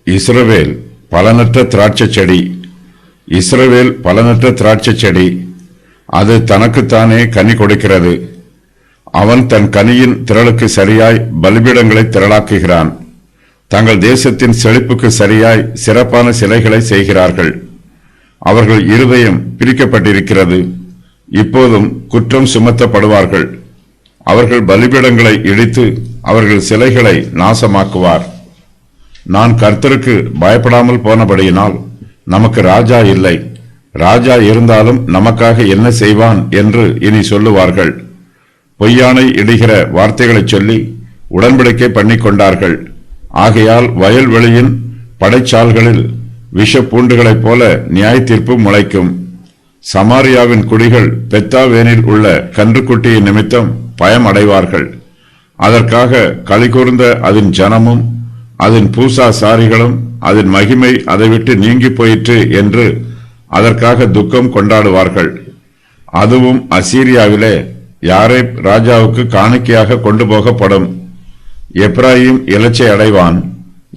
இஸ்ரவேல் பலனற்ற திராட்சை செடி. இஸ்ரவேல் பலனற்ற திராட்சை செடி. அது தனக்குத்தானே கனி கொடுக்கிறது. அவன் தன் கனியின் திரளுக்கு சரியாய் பலிபீடங்களை திரளாக்குகிறான். தங்கள் தேசத்தின் செழிப்புக்கு சரியாய் சிறப்பான சிலைகளை செய்கிறார்கள். அவர்கள் இருதயம் பிரிக்கப்பட்டிருக்கிறது. இப்போதும் குற்றம் சுமத்தப்படுவார்கள். அவர்கள் பலிபீடங்களை இடித்து அவர்கள் சிலைகளை நாசமாக்குவார். நான் கர்த்தருக்கு பயப்படாமல் போனபடியினால் நமக்கு ராஜா இல்லை, ராஜா இருந்தாலும் நமக்காக என்ன செய்வான் என்று இனி சொல்லுவார்கள். பொய்யானை இடுகிற வார்த்தைகளை சொல்லி உடன்படிக்கை பண்ணிக்கொண்டார்கள். ஆகையால் வயல்வெளியின் படைச்சால்களில் விஷப்பூண்டுகளைப் போல நியாய தீர்ப்பு முளைக்கும். சமாரியாவின் குடிகள் பெத்தாவேனில் உள்ள கன்றுக்குட்டியின் நிமித்தம் பயம் அடைவார்கள். அதற்காக களிகூர்ந்த அதன் ஜனமும் அதன் பூசா சாரிகளும் அதன் மகிமை அதை விட்டு நீங்கி போயிற்று என்று அதற்காக துக்கம் கொண்டாடுவார்கள். அதுவும் அசீரியாவிலே யாரேப் ராஜாவுக்கு காணிக்கையாக கொண்டு போகப்படும். எப்ராயிம் இலச்சை அடைவான்.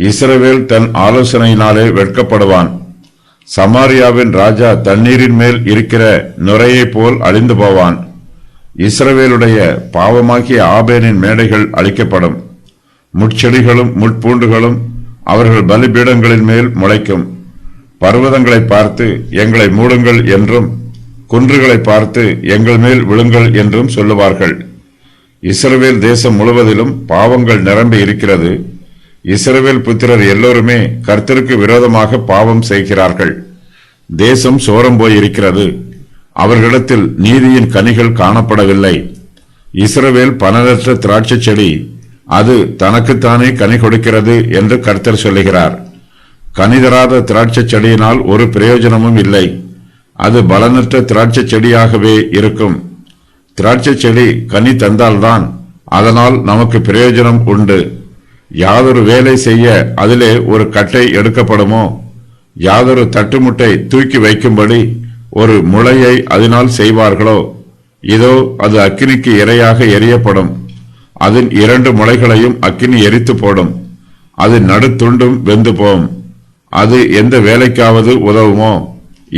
இஸ்ரவேல் தன் ஆலோசனையினாலே வெட்கப்படுவான். சமாரியாவின் ராஜா தண்ணீரின் மேல் இருக்கிற நுரையை போல் அழிந்து போவான். இஸ்ரவேலுடைய பாவமாகிய ஆபேனின் மேடைகள் அழிக்கப்படும். முட்செடிகளும் முட்பூண்டுகளும் அவர்கள் பலிபீடங்களின் மேல் முளைக்கும். பர்வதங்களை பார்த்து எங்களை மூடுங்கள் என்றும் குன்றுகளை பார்த்து எங்கள் மேல் விழுங்கள் என்றும் சொல்லுவார்கள். இஸ்ரவேல் தேசம் முழுவதிலும் பாவங்கள் நிரம்பி இருக்கிறது. இஸ்ரவேல் புத்திரர் எல்லோருமே கர்த்தருக்கு விரோதமாக பாவம் செய்கிறார்கள். தேசம் சோரம் போயிருக்கிறது. அவர்களிடத்தில் நீதியின் கனிகள் காணப்படவில்லை. இஸ்ரவேல் பலனற்ற திராட்சை செடி, அது தனக்குத்தானே கனி கொடுக்கிறது என்று கர்த்தர் சொல்லுகிறார். கனிதராத திராட்சை செடியினால் ஒரு பிரயோஜனமும் இல்லை. அது பலனற்ற திராட்சை செடியாகவே இருக்கும். திராட்சை செடி கனி தந்தால்தான் அதனால் நமக்கு பிரயோஜனம் உண்டு. யாதொரு வேலை செய்ய அதிலே ஒரு கட்டை எடுக்கப்படுமோ, யாதொரு தட்டுமுட்டை தூக்கி வைக்கும்படி ஒரு முளையை அதனால் செய்வார்களோ, இதோ அது அக்கினிக்கு இரையாக எரியப்படும். அதன் 2 முளைகளையும் அக்கினி எரித்து போடும். அதன் நடுத்துண்டும் வெந்து போம். அது எந்த வேலைக்காவது உதவுமோ?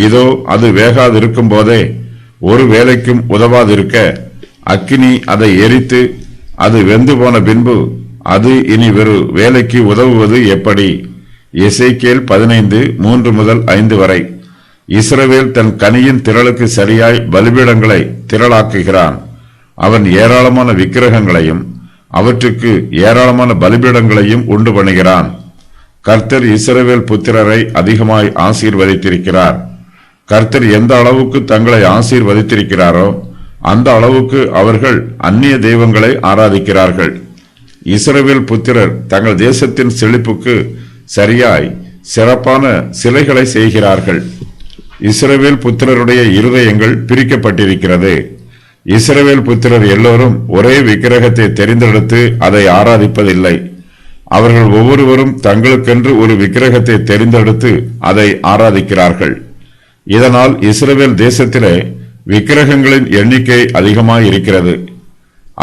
இதோ அது வேகாதிருக்கும் போதே ஒரு வேலைக்கும் உதவாதிருக்க அக்கினி அதை எரித்து அது வெந்து போன பின்பு அது இனி வெறு வேலைக்கு உதவுவது எப்படி? எசேக்கியேல் 15:3-5 வரை. இஸ்ரவேல் தன் கனியின் திரளுக்கு சரியாய் பலிபீடங்களை திரளாக்குகிறான். அவன் ஏராளமான விக்கிரகங்களையும் அவற்றுக்கு ஏராளமான பலிபீடங்களையும் உண்டு பண்ணுகிறான். கர்த்தர் இஸ்ரவேல் புத்திரரை அதிகமாய் ஆசீர்வதித்திருக்கிறார். கர்த்தர் எந்த அளவுக்கு தங்களை ஆசீர்வதித்திருக்கிறாரோ அந்த அளவுக்கு அவர்கள் அந்நிய தெய்வங்களை ஆராதிக்கிறார்கள். இஸ்ரவேல் புத்திரர் தங்கள் தேசத்தின் செழிப்புக்கு சரியாய் சிறப்பான சிலைகளை செய்கிறார்கள். இஸ்ரவேல் புத்திரருடைய இருதயங்கள் பிரிக்கப்பட்டிருக்கிறது. இஸ்ரவேல் புத்திரர் எல்லோரும் ஒரே விக்கிரகத்தை தெரிந்தெடுத்து அதை ஆராதிப்பதில்லை. அவர்கள் ஒவ்வொருவரும் தங்களுக்கென்று ஒரு விக்கிரகத்தை தெரிந்தெடுத்து அதை ஆராதிக்கிறார்கள். இதனால் இஸ்ரவேல் தேசத்திலே விக்கிரகங்களின் எண்ணிக்கை அதிகமாயிருக்கிறது.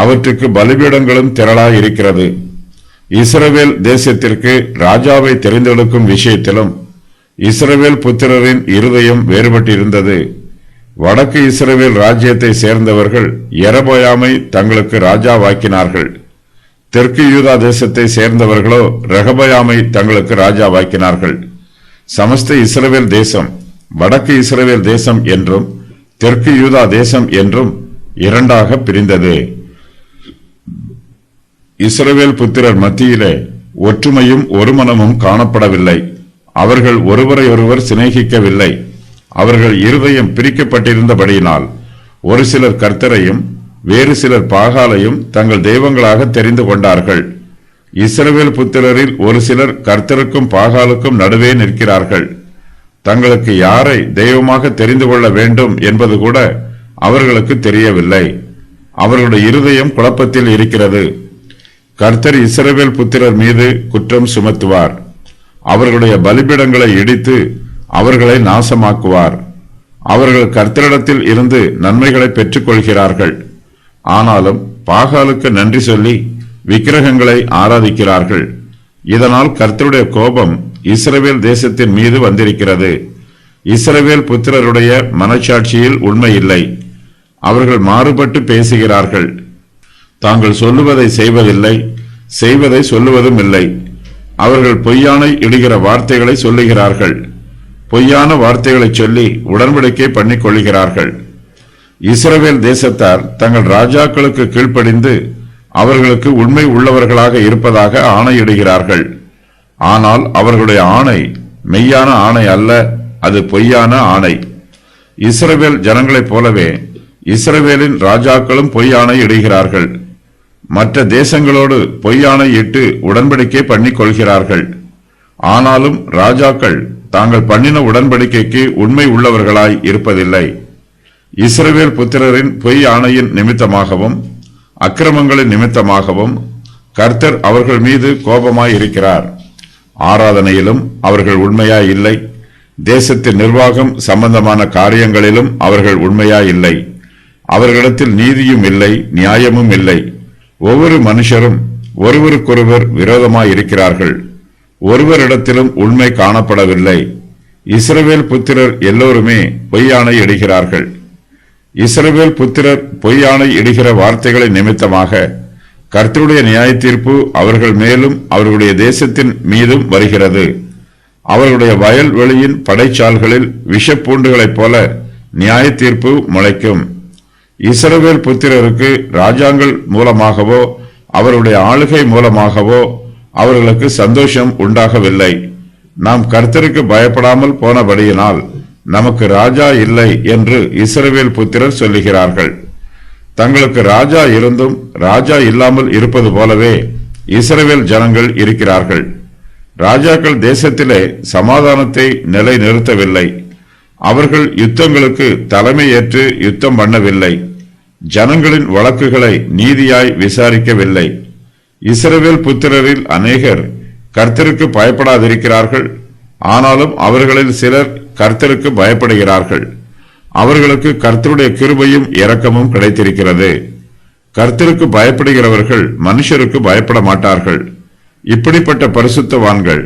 அவற்றுக்கு பலிபீடங்களும் திரளாயிருக்கிறது. இஸ்ரவேல் தேசத்திற்கு ராஜாவை தெரிந்தெடுக்கும் விஷயத்திலும் இஸ்ரவேல் புத்திரரின் இருதயம் வேறுபட்டிருந்தது. வடக்கு இஸ்ரவேல் ராஜ்யத்தை சேர்ந்தவர்கள் யெரொபெயாமை தங்களுக்கு ராஜாவாக்கினார்கள். தெற்கு யூதா தேசத்தை சேர்ந்தவர்களோ ரெகொபெயாமை தங்களுக்கு ராஜாவாக்கினார்கள். சமஸ்த இஸ்ரவேல் தேசம் வடக்கு இஸ்ரவேல் தேசம் என்றும் தெற்கு யூதா தேசம் என்றும் 2ஆக பிரிந்தது. இஸ்ரவேல் புத்திரர் மத்தியிலே ஒற்றுமையும் ஒருமனமும் காணப்படவில்லை. அவர்கள் ஒருவரையொருவர் சிநேகிக்கவில்லை. அவர்கள் இருதயம் பிரிக்கப்பட்டிருந்தபடியினால் ஒரு சிலர் கர்த்தரையும் வேறு சிலர் பாகாலையும் தங்கள் தெய்வங்களாக தெரிந்து கொண்டார்கள். இஸ்ரவேல் புத்திரரில் ஒரு சிலர் கர்த்தருக்கும் பாகாலுக்கும் நடுவே நிற்கிறார்கள். தங்களுக்கு யாரை தெய்வமாக தெரிந்து கொள்ள வேண்டும் என்பது கூட அவர்களுக்கு தெரியவில்லை. அவர்களுடைய இருதயம் குழப்பத்தில் இருக்கிறது. கர்த்தர் இஸ்ரவேல் புத்திரர் மீது குற்றம் சுமத்துவார். அவர்களுடைய பலிபீடங்களை இடித்து அவர்களை நாசமாக்குவார். அவர்கள் கர்த்தரிடத்தில் இருந்து நன்மைகளை பெற்றுக் கொள்கிறார்கள். ஆனாலும் பாகாலுக்கு நன்றி சொல்லி விக்கிரகங்களை ஆராதிக்கிறார்கள். இதனால் கர்த்தருடைய கோபம் இஸ்ரவேல் தேசத்தின் மீது வந்திருக்கிறது. இஸ்ரவேல் புத்திரருடைய மனச்சாட்சியில் உண்மை இல்லை. அவர்கள் மாறுபட்டு பேசுகிறார்கள். தாங்கள் சொல்லுவதை செய்வதில்லை, செய்வதை சொல்லுவதும் இல்லை. அவர்கள் பொய்யானை இடுகிற வார்த்தைகளை சொல்லுகிறார்கள். பொய்யான வார்த்தைகளை சொல்லி உடன்படிக்கை பண்ணிக் கொள்கிறார்கள். இஸ்ரவேல் தேசத்தார் தங்கள் ராஜாக்களுக்கு கீழ்ப்படிந்து அவர்களுக்கு உண்மை உள்ளவர்களாக இருப்பதாக ஆணையிடுகிறார்கள். ஆனால் அவர்களுடைய ஆணை மெய்யான ஆணை அல்ல, அது பொய்யான ஆணை. இஸ்ரவேல் ஜனங்களைப் போலவே இஸ்ரவேலின் ராஜாக்களும் பொய்யானை இடுகிறார்கள். மற்ற தேசங்களோடு பொய்யானை இட்டு உடன்படிக்கை பண்ணிக் கொள்கிறார்கள். ஆனாலும் ராஜாக்கள் தாங்கள் பண்ணின உடன்படிக்கைக்கு உண்மை உள்ளவர்களாய் இருப்பதில்லை. இஸ்ரவேல் புத்திரரின் பொய் ஆணையின் நிமித்தமாகவும் அக்கிரமங்களின் நிமித்தமாகவும் கர்த்தர் அவர்கள் மீது கோபமாய் இருக்கிறார். ஆராதனையிலும் அவர்கள் உண்மையாய் இல்லை. தேசத்தின் நிர்வாகம் சம்பந்தமான காரியங்களிலும் அவர்கள் உண்மையாய் இல்லை. அவர்களிடத்தில் நீதியும் இல்லை, நியாயமும் இல்லை. ஒவ்வொரு மனுஷரும் ஒருவருக்கொருவர் விரோதமாய் இருக்கிறார்கள். ஒருவரிடத்திலும் உண்மை காணப்படவில்லை. இஸ்ரவேல் புத்திரர் எல்லோருமே பொய்யானை இடுகிறார்கள். இஸ்ரவேல் புத்திரர் பொய்யானை இடுகிற வார்த்தைகளை நிமித்தமாக கர்த்தருடைய நியாய தீர்ப்பு அவர்கள் மேலும் அவர்களுடைய தேசத்தின் மீதும் வருகிறது. அவர்களுடைய வயல்வெளியின் படைச்சால்களில் விஷப்பூண்டுகளைப் போல நியாய தீர்ப்பு முளைக்கும். இஸ்ரவேல் புத்திரருக்கு ராஜாங்கள் மூலமாகவோ அவருடைய ஆளுகை மூலமாகவோ அவர்களுக்கு சந்தோஷம் உண்டாகவில்லை. நாம் கர்த்தருக்கு பயப்படாமல் போனபடியினால் நமக்கு ராஜா இல்லை என்று இஸ்ரவேல் புத்திரர் சொல்லுகிறார்கள். தங்களுக்கு ராஜா இருந்தும் ராஜா இல்லாமல் இருப்பது போலவே இஸ்ரவேல் ஜனங்கள் இருக்கிறார்கள். ராஜாக்கள் தேசத்திலே சமாதானத்தை நிலை நிறுத்தவில்லை. அவர்கள் யுத்தங்களுக்கு தலைமை ஏற்று யுத்தம் பண்ணவில்லை. ஜனங்களின் வழக்குகளை நீதியாய் விசாரிக்கவில்லை. இஸ்ரவேல் புத்திரரில் அநேகர் கர்த்தருக்கு பயப்படாதிருக்கிறார்கள். ஆனாலும் அவர்களில் சிலர் கர்த்தருக்கு பயப்படுகிறார்கள். அவர்களுக்கு கர்த்தருடைய கிருபையும் இரக்கமும் கிடைத்திருக்கிறது. கர்த்தருக்கு பயப்படுகிறவர்கள் மனுஷருக்கு பயப்பட மாட்டார்கள். இப்படிப்பட்ட பரிசுத்தவான்கள்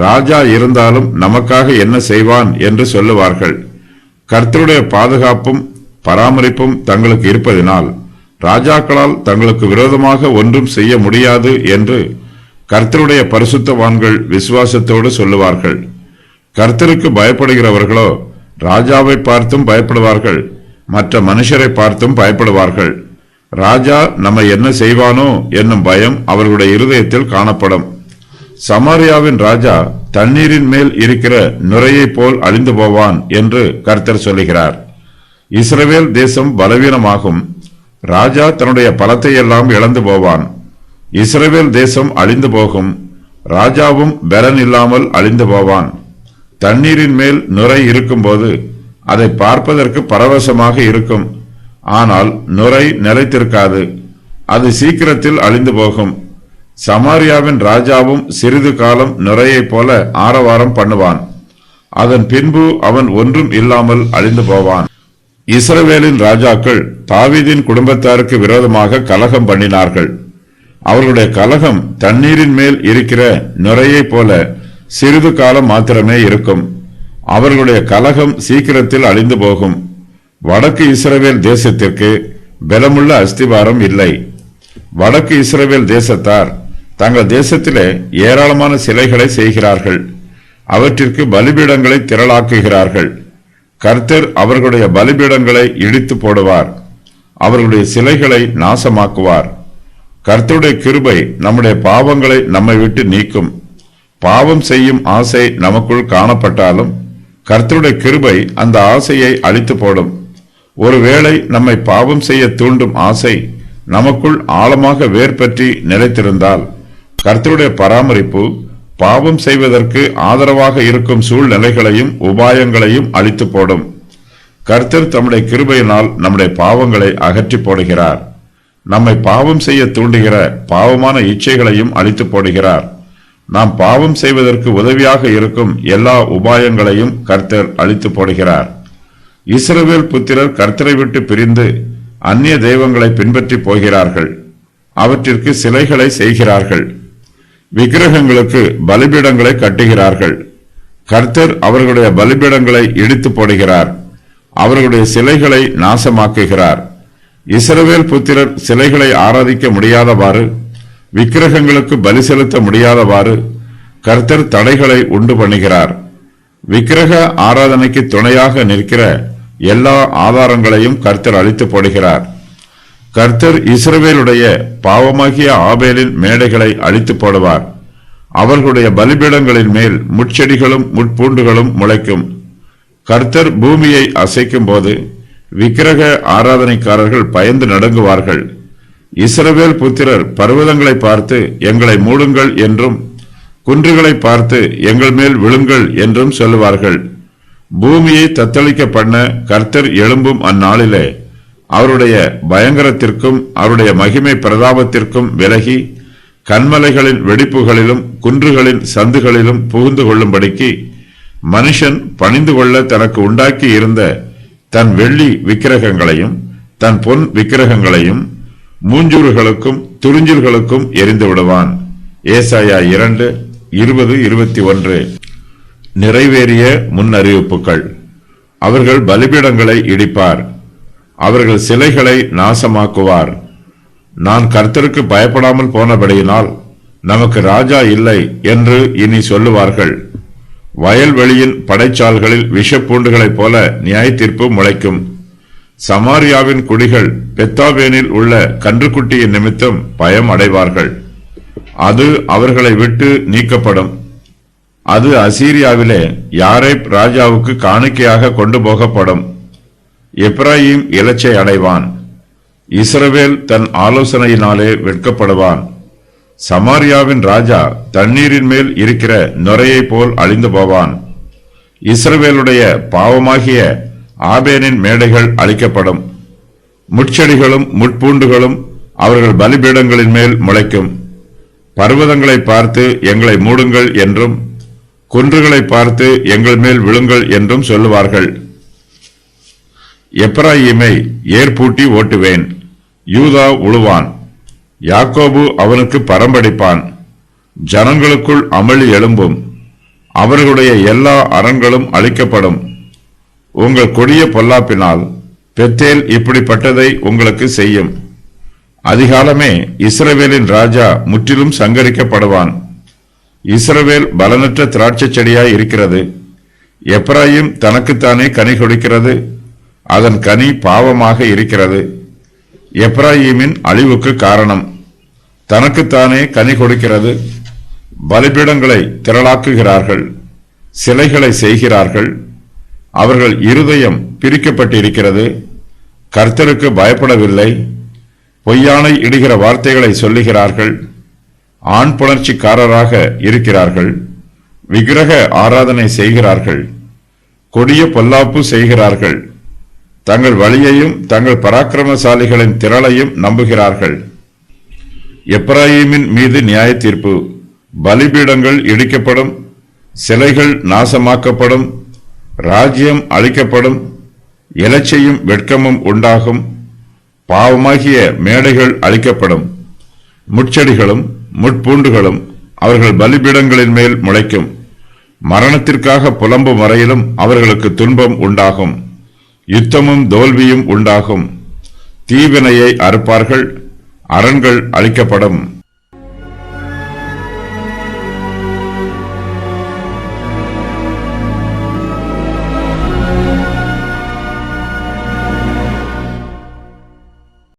ராஜா இருந்தாலும் நமக்காக என்ன செய்வான் என்று சொல்லுவார்கள். கர்த்தருடைய பாதுகாப்பும் பராமரிப்பும் தங்களுக்கு இருப்பதினால் ராஜாக்களால் தங்களுக்கு விரோதமாக ஒன்றும் செய்ய முடியாது என்று கர்த்தருடைய பரிசுத்தவான்கள் விசுவாசத்தோடு சொல்லுவார்கள். கர்த்தருக்கு பயப்படுகிறவர்களோ ராஜாவை பார்த்தும் பயப்படுவார்கள், மற்ற மனுஷரை பார்த்தும் பயப்படுவார்கள். ராஜா நம்ம என்ன செய்வானோ என்னும் பயம் அவர்களுடைய இருதயத்தில் காணப்படும். சமாரியாவின் ராஜா தண்ணீரின் மேல் இருக்கிற நுரையை போல் அழிந்து போவான் என்று கர்த்தர் சொல்லுகிறார். இஸ்ரவேல் தேசம் பலவீனமாகும். ராஜா தன்னுடைய பலத்தை எல்லாம் இழந்து போவான். இஸ்ரவேல் தேசம் அழிந்து போகும். ராஜாவும் பலன் இல்லாமல் அழிந்து போவான். தண்ணீரின் மேல் நுரை இருக்கும்போது அதை பார்ப்பதற்கு பரவசமாக இருக்கும். ஆனால் நுரை நிலைத்திருக்காது. அது சீக்கிரத்தில் அழிந்து போகும். சமாரியாவின் ராஜாவும் சிறிது காலம் நுரையைப் போல ஆரவாரம் பண்ணுவான். அதன் பின்பு அவன் ஒன்றும் இல்லாமல் அழிந்து போவான். இஸ்ரவேலின் ராஜாக்கள் தாவீதின் குடும்பத்தாருக்கு விரோதமாக கலகம் பண்ணினார்கள். அவர்களுடைய கலகம் தண்ணீரின் மேல் இருக்கிற நுரையைப் போல சிறிது காலம் மாத்திரமே இருக்கும். அவர்களுடைய கலகம் சீக்கிரத்தில் அழிந்து போகும். வடக்கு இஸ்ரவேல் தேசத்திற்கு பலமுள்ள அஸ்திவாரம் இல்லை. வடக்கு இஸ்ரவேல் தேசத்தார் தங்கள் தேசத்திலே ஏராளமான சிலைகளை செய்கிறார்கள். அவற்றிற்கு பலிபீடங்களை திரளாக்குகிறார்கள். கர்த்தர் அவர்களுடைய பலிபீடங்களை இடித்து போடுவார். அவர்களுடைய சிலைகளை நாசமாக்குவார். கர்த்தருடைய கிருபை நம்முடைய பாவங்களை நம்மை விட்டு நீக்கும். பாவம் செய்யும் ஆசை நமக்குள் காணப்பட்டாலும் கர்த்தருடைய கிருபை அந்த ஆசையை அழித்து போடும். ஒருவேளை நம்மை பாவம் செய்ய தூண்டும் ஆசை நமக்குள் ஆழமாக வேர் பற்றி நிலைத்திருந்தால் கர்த்தருடைய பராமரிப்பு பாவம் செய்வதற்கு ஆதரவாக இருக்கும் சூழ்நிலைகளையும் உபாயங்களையும் அழித்து போடும். கர்த்தர் தம்முடைய கிருபையினால் நம்முடைய பாவங்களை அகற்றி போடுகிறார். நம்மை பாவம் செய்ய தூண்டுகிற பாவமான இச்சைகளையும் அழித்து போடுகிறார். நாம் பாவம் செய்வதற்கு உதவியாக இருக்கும் எல்லா உபாயங்களையும் கர்த்தர் அழித்து போடுகிறார். இஸ்ரவேல் புத்திரர் கர்த்தரை விட்டு பிரிந்து அந்நிய தெய்வங்களை பின்பற்றி போகிறார்கள். அவற்றிற்கு சிலைகளை செய்கிறார்கள். விக்கிரகங்களுக்கு பலிபீடங்களை கட்டுகிறார்கள். கர்த்தர் அவர்களுடைய பலிபீடங்களை இடித்து போடுகிறார். அவர்களுடைய சிலைகளை நாசமாக்குகிறார். இஸ்ரவேல் புத்திரர் சிலைகளை ஆராதிக்க முடியாதவாறு, விக்கிரகங்களுக்கு பலி செலுத்த முடியாதவாறு கர்த்தர் தடைகளை உண்டு பண்ணுகிறார். விக்கிரக ஆராதனைக்கு துணையாக நிற்கிற எல்லா ஆதாரங்களையும் கர்த்தர் அழித்து போடுகிறார். கர்த்தர் இஸ்ரவேலுடைய பாவமாகிய ஆபேலின் மேடைகளை அழித்து போடுவார். அவர்களுடைய பலிபீடங்களின் மேல் முட்செடிகளும் முட்பூண்டுகளும் முளைக்கும். கர்த்தர் பூமியை அசைக்கும் போது விக்கிரக ஆராதனைக்காரர்கள் பயந்து நடுங்குவார்கள். இஸ்ரவேல் புத்திரர் பர்வதங்களை பார்த்து எங்களை மூடுங்கள் என்றும், குன்றுகளை பார்த்து எங்கள் மேல் விழுங்கள் என்றும் சொல்லுவார்கள். பூமியை தத்தளிக்க பண்ண கர்த்தர் எழும்பும் அந்நாளிலே அவருடைய பயங்கரத்திற்கும் அவருடைய மகிமை பிரதாபத்திற்கும் விலகி கன்மலைகளின் வெடிப்புகளிலும் குன்றுகளின் சந்துகளிலும் புகுந்து கொள்ளும்படிக்கு மனுஷன் பணிந்து கொள்ள தனக்கு உண்டாக்கி இருந்த தன் வெள்ளி விக்கிரகங்களையும் தன் பொன் விக்கிரகங்களையும் மூஞ்சூறுகளுக்கும் துறிஞ்சில்களுக்கும் எரிந்து விடுவான். ஏசாயா 2:20-21. நிறைவேறிய முன்னறிவிப்புகள். அவர்கள் பலிபீடங்களை இடிப்பார். அவர்கள் சிலைகளை நாசமாக்குவார். நான் கர்த்தருக்கு பயப்படாமல் போனபடியினால் நமக்கு ராஜா இல்லை என்று இனி சொல்லுவார்கள். வயல்வெளியின் படைச்சால்களில் விஷப்பூண்டுகளைப் போல நியாய தீர்ப்பு முளைக்கும். சமாரியாவின் குடிகள் பெத்தாவேனில் உள்ள கன்றுக்குட்டியின் நிமித்தம் பயம் அடைவார்கள். அது அவர்களை விட்டு நீக்கப்படும். அது அசீரியாவிலே யாரேப் ராஜாவுக்கு காணிக்கையாக கொண்டு போகப்படும். எப்ராயிம் இலச்சை அடைவான். இஸ்ரவேல் தன் ஆலோசனையினாலே வெட்கப்படுவான். சமாரியாவின் ராஜா தண்ணீரின் மேல் இருக்கிற நுரையை போல் அழிந்து போவான். இஸ்ரவேலுடைய பாவமாகிய ஆபேனின் மேடைகள் அழிக்கப்படும். முட்செடிகளும் முட்பூண்டுகளும் அவர்கள் பலிபீடங்களின் மேல் முளைக்கும். பர்வதங்களை பார்த்து எங்களை மூடுங்கள் என்றும், குன்றுகளை பார்த்து எங்கள் மேல் விழுங்கள் என்றும் சொல்லுவார்கள். எப்ராயிமை ஏர்பூட்டி ஓட்டுவேன். யூதா உழுவான். யாக்கோபு அவனுக்கு பரம்படிப்பான். ஜனங்களுக்குள் அமளி எழும்பும். அவர்களுடைய எல்லா அரண்களும் அழிக்கப்படும். உங்கள் கொடிய பொல்லாப்பினால் பெத்தேல் இப்படிப்பட்டதை உங்களுக்கு செய்யும். அதிகாலமே இஸ்ரவேலின் ராஜா முற்றிலும் சங்கரிக்கப்படுவான். இஸ்ரவேல் பலனற்ற திராட்சை செடியாய் இருக்கிறது. எப்ராயிம் தனக்குத்தானே கனி கொடுக்கிறது. அதன் கனி பாவமாக இருக்கிறது. எப்ராயிமின் அழிவுக்கு காரணம். தனக்குத்தானே கனி கொடுக்கிறது. பலிபீடங்களை திரளாக்குகிறார்கள். சிலைகளை செய்கிறார்கள். அவர்கள் இருதயம் பிரிக்கப்பட்டிருக்கிறது. கர்த்தருக்கு பயப்படவில்லை. பொய்யானை இடுகிற வார்த்தைகளை சொல்லுகிறார்கள். ஆண் புணர்ச்சிக்காரராக இருக்கிறார்கள். விக்கிரக ஆராதனை செய்கிறார்கள். கொடிய பொல்லாப்பு செய்கிறார்கள். தங்கள் வழியையும் தங்கள் பராக்கிரமசாலிகளின் திரளையும் நம்புகிறார்கள். எப்ராயிமின் மீது நியாய தீர்ப்பு. பலிபீடங்கள் இடிக்கப்படும். சிலைகள் நாசமாக்கப்படும். ராஜ்யம் அழிக்கப்படும். இலச்சையும் வெட்கமும் உண்டாகும். பாவமாகிய மேடைகள் அழிக்கப்படும். முட்செடிகளும் முட்பூண்டுகளும் அவர்கள் பலிபீடங்களின் மேல் முளைக்கும். மரணத்திற்காக புலம்பும் வரையிலும் அவர்களுக்கு துன்பம் உண்டாகும். யுத்தமும் தோல்வியும் உண்டாகும். தீவினையை அறுப்பார்கள். அரண்கள் அழிக்கப்படும்.